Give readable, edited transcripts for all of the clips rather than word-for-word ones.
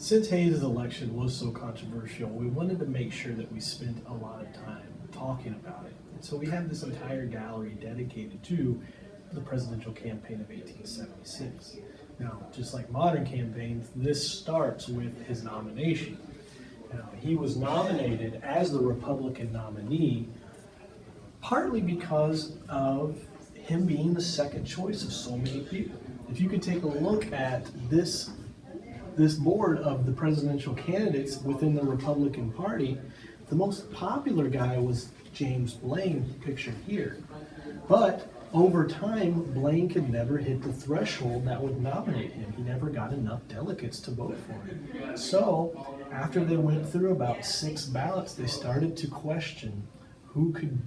Since Hayes' election was so controversial, we wanted to make sure that we spent a lot of time talking about it. And so we have this entire gallery dedicated to the presidential campaign of 1876. Now, just like modern campaigns, this starts with his nomination. Now, he was nominated as the Republican nominee partly because of him being the second choice of so many people. If you could take a look at this board of the presidential candidates within the Republican Party, the most popular guy was James Blaine, pictured here. But over time, Blaine could never hit the threshold that would nominate him. He never got enough delegates to vote for him. So after they went through about 6 ballots, they started to question who could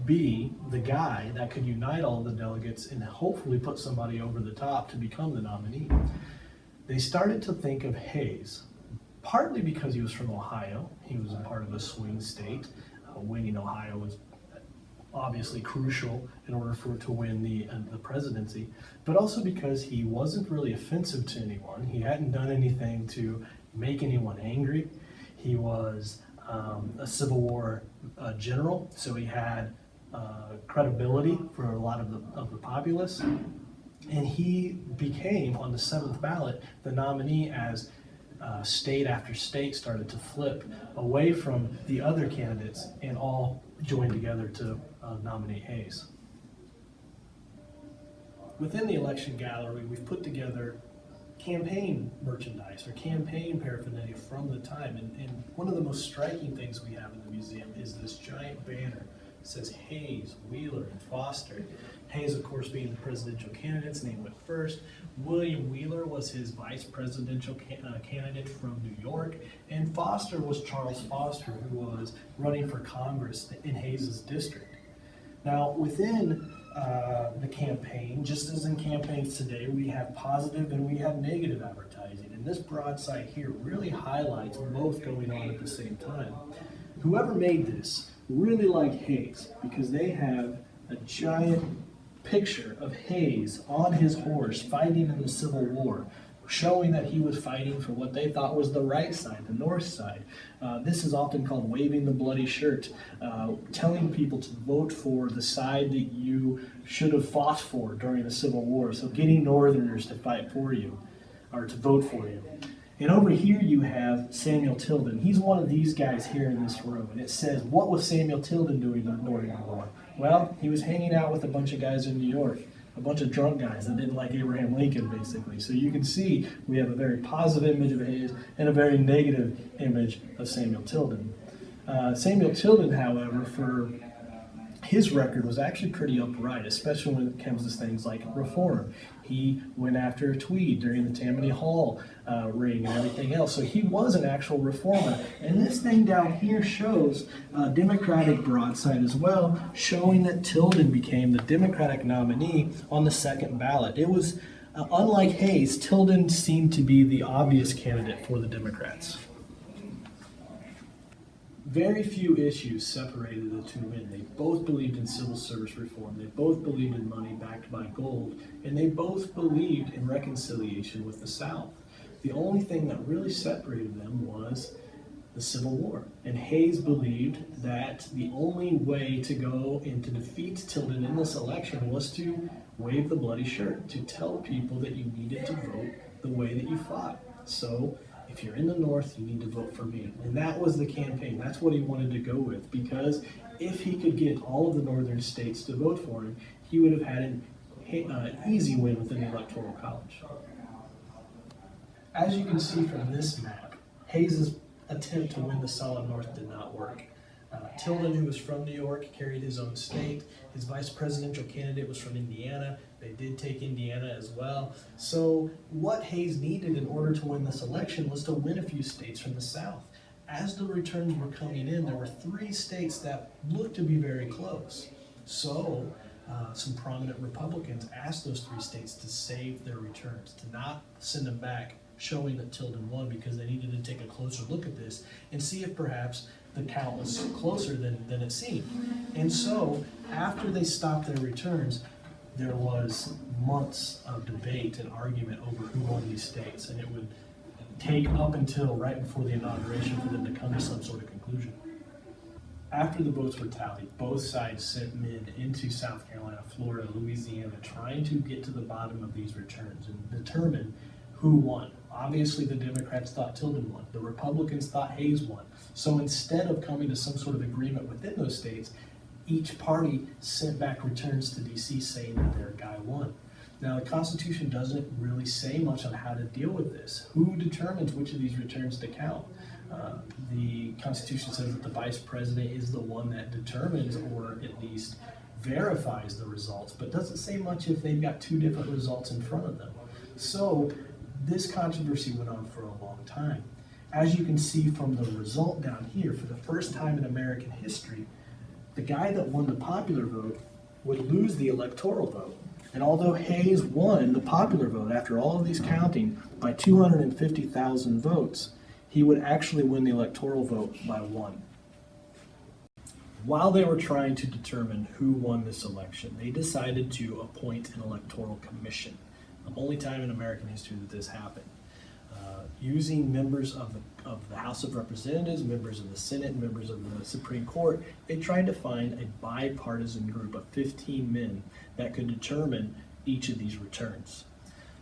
be the guy that could unite all the delegates and hopefully put somebody over the top to become the nominee. They started to think of Hayes, partly because he was from Ohio. He was a part of a swing state. Winning Ohio was obviously crucial in order to win the presidency, but also because he wasn't really offensive to anyone. He hadn't done anything to make anyone angry. He was a Civil War general, so he had credibility for a lot of the populace. And he became, on the 7th ballot, the nominee as state after state started to flip away from the other candidates and all joined together to nominate Hayes. Within the election gallery, we've put together campaign merchandise or campaign paraphernalia from the time. And one of the most striking things we have in the museum is this giant banner. It says Hayes, Wheeler, and Foster. Hayes, of course, being the presidential candidate's name went first. William Wheeler was his vice presidential candidate from New York. And Foster was Charles Foster, who was running for Congress in Hayes' district. Now, within the campaign, just as in campaigns today, we have positive and we have negative advertising. And this broadside here really highlights both going on at the same time. Whoever made this really liked Hayes because they have a giant picture of Hayes on his horse fighting in the Civil War, showing that he was fighting for what they thought was the right side, the north side. This is often called waving the bloody shirt, telling people to vote for the side that you should have fought for during the Civil War. So getting Northerners to fight for you, or to vote for you. And over here you have Samuel Tilden. He's one of these guys here in this room. And it says, what was Samuel Tilden doing during the war? Well, he was hanging out with a bunch of guys in New York, a bunch of drunk guys that didn't like Abraham Lincoln, basically. So you can see we have a very positive image of Hayes and a very negative image of Samuel Tilden. Samuel Tilden, however, for his record was actually pretty upright, especially when it comes to things like reform. He went after Tweed during the Tammany Hall ring and everything else. So he was an actual reformer. And this thing down here shows a Democratic broadside as well, showing that Tilden became the Democratic nominee on the 2nd ballot. It was, unlike Hayes, Tilden seemed to be the obvious candidate for the Democrats. Very few issues separated the two men. They both believed in civil service reform. They both believed in money backed by gold. And they both believed in reconciliation with the South. The only thing that really separated them was the Civil War. And Hayes believed that the only way to go and to defeat Tilden in this election was to wave the bloody shirt, to tell people that you needed to vote the way that you fought. So if you're in the North, you need to vote for me. And that was the campaign. That's what he wanted to go with, because if he could get all of the northern states to vote for him, he would have had an easy win within the Electoral College. As you can see from this map, Hayes' attempt to win the solid North did not work. Tilden, who was from New York, carried his own state. His vice presidential candidate was from Indiana. They did take Indiana as well. So what Hayes needed in order to win this election was to win a few states from the South. As the returns were coming in, there were 3 states that looked to be very close. So some prominent Republicans asked those 3 states to save their returns, to not send them back, showing that Tilden won, because they needed to take a closer look at this and see if perhaps the count was closer than it seemed. And so after they stopped their returns, there was months of debate and argument over who won these states, and take up until right before the inauguration for them to come to some sort of conclusion. After the votes were tallied, both sides sent men into South Carolina, Florida, Louisiana, trying to get to the bottom of these returns and determine who won. Obviously, the Democrats thought Tilden won. The Republicans thought Hayes won. So instead of coming to some sort of agreement within those states, each party sent back returns to D.C. saying that their guy won. Now, the Constitution doesn't really say much on how to deal with this. Who determines which of these returns to count? The Constitution says that the Vice President is the one that determines, or at least verifies, the results, but doesn't say much if they've got two different results in front of them. So this controversy went on for a long time. As you can see from the result down here, for the first time in American history, the guy that won the popular vote would lose the electoral vote. And although Hayes won the popular vote after all of these counting by 250,000 votes, he would actually win the electoral vote by 1. While they were trying to determine who won this election, they decided to appoint an electoral commission. The only time in American history that this happened. Using members of the House of Representatives, members of the Senate, members of the Supreme Court, they tried to find a bipartisan group of 15 men that could determine each of these returns.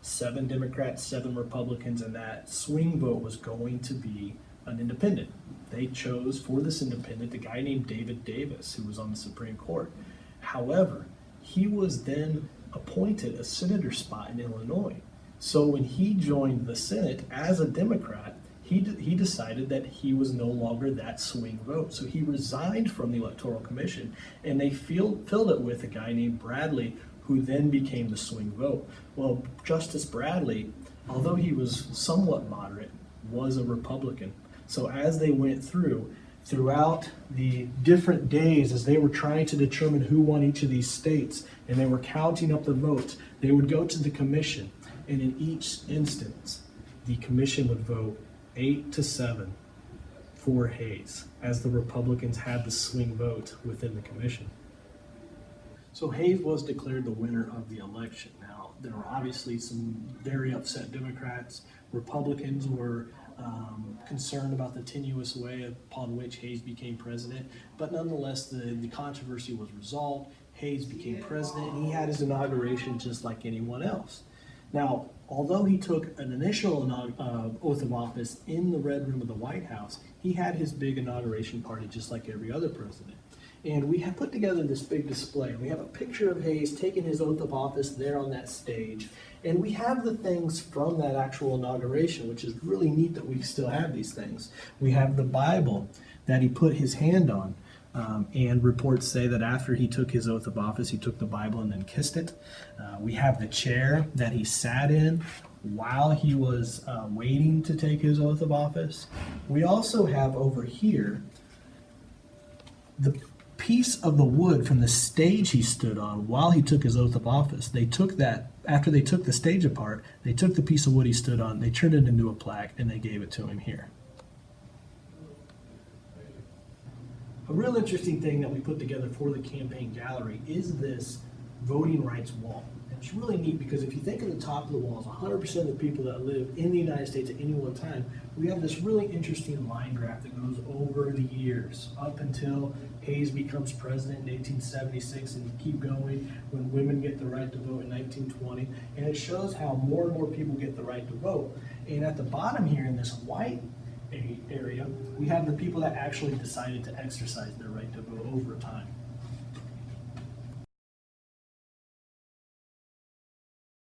7 Democrats, 7 Republicans, and that swing vote was going to be an independent. They chose for this independent a guy named David Davis, who was on the Supreme Court. However, he was then appointed a senator spot in Illinois. So when he joined the Senate as a Democrat, he decided that he was no longer that swing vote. So he resigned from the Electoral Commission, and they filled it with a guy named Bradley, who then became the swing vote. Well, Justice Bradley, although he was somewhat moderate, was a Republican. So as they went throughout the different days, as they were trying to determine who won each of these states, and they were counting up the votes, they would go to the commission. And in each instance, the commission would vote 8-7 for Hayes, as the Republicans had the swing vote within the commission. So Hayes was declared the winner of the election. Now, there were obviously some very upset Democrats. Republicans were concerned about the tenuous way upon which Hayes became president, but nonetheless, the controversy was resolved. Hayes became president, and he had his inauguration just like anyone else. Now, although he took an initial oath of office in the Red Room of the White House, he had his big inauguration party just like every other president. And we have put together this big display. We have a picture of Hayes taking his oath of office there on that stage. And we have the things from that actual inauguration, which is really neat that we still have these things. We have the Bible that he put his hand on. And reports say that after he took his oath of office, he took the Bible and then kissed it. We have the chair that he sat in while he was waiting to take his oath of office. We also have over here the piece of the wood from the stage he stood on while he took his oath of office. They took that, after they took the stage apart, they took the piece of wood he stood on, they turned it into a plaque, and they gave it to him here. A real interesting thing that we put together for the campaign gallery is this voting rights wall. And it's really neat because if you think of the top of the walls, 100% of the people that live in the United States at any one time, we have this really interesting line graph that goes over the years up until Hayes becomes president in 1876, and you keep going when women get the right to vote in 1920. And it shows how more and more people get the right to vote. And at the bottom here in this white area, we have the people that actually decided to exercise their right to vote over time.